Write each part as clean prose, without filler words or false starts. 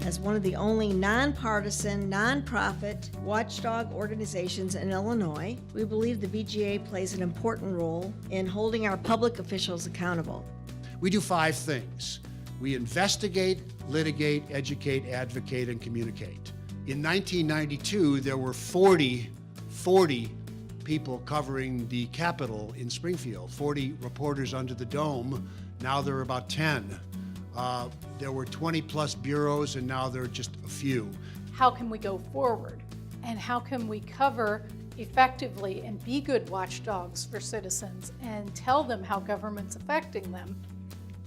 As one of the only nonpartisan, nonprofit watchdog organizations in Illinois, we believe the BGA plays an important role in holding our public officials accountable. We do 5 things. We investigate, litigate, educate, advocate, and communicate. In 1992, there were 40 people covering the Capitol in Springfield, 40 reporters under the dome. Now there are about 10. There were 20 plus bureaus, and now there are just a few. How can we go forward? And how can we cover effectively and be good watchdogs for citizens and tell them how government's affecting them,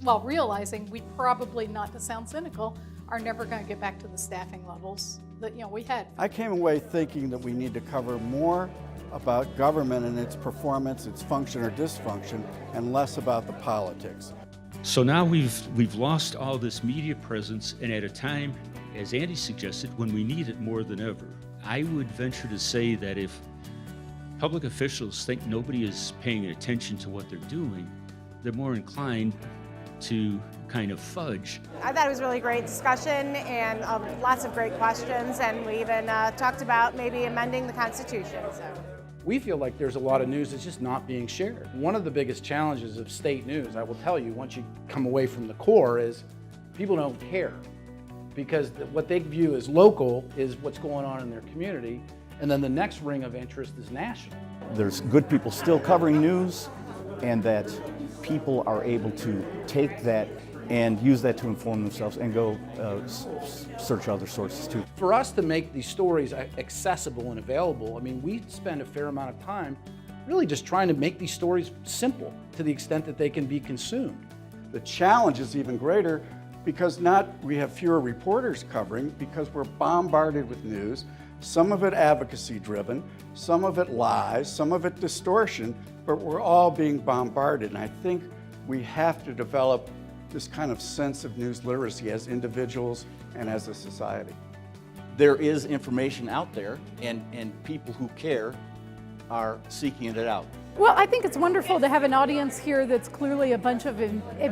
while realizing we probably, not to sound cynical, are never going to get back to the staffing levels that we had. I came away thinking that we need to cover more about government and its performance, its function or dysfunction, and less about the politics. So now we've lost all this media presence, and at a time, as Andy suggested, when we need it more than ever. I would venture to say that if public officials think nobody is paying attention to what they're doing, they're more inclined to kind of fudge. I thought it was a really great discussion and lots of great questions, and we even talked about maybe amending the Constitution. So. We feel like there's a lot of news that's just not being shared. One of the biggest challenges of state news, I will tell you, once you come away from the core, is people don't care. Because what they view as local is what's going on in their community, and then the next ring of interest is national. There's good people still covering news, and that people are able to take that and use that to inform themselves and go search other sources too. For us to make these stories accessible and available, I mean, we spend a fair amount of time really just trying to make these stories simple to the extent that they can be consumed. The challenge is even greater because we have fewer reporters covering because we're bombarded with news, some of it advocacy driven, some of it lies, some of it distortion, but we're all being bombarded. And I think we have to develop this kind of sense of news literacy as individuals and as a society. There is information out there, and people who care are seeking it out. Well, I think it's wonderful to have an audience here that's clearly a bunch of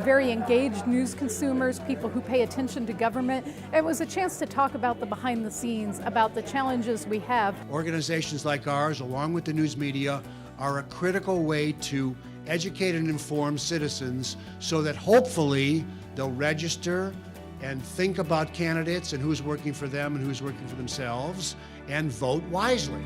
very engaged news consumers, people who pay attention to government. It was a chance to talk about the behind the scenes, about the challenges we have. Organizations like ours, along with the news media, are a critical way to educate and inform citizens so that hopefully they'll register and think about candidates and who's working for them and who's working for themselves and vote wisely.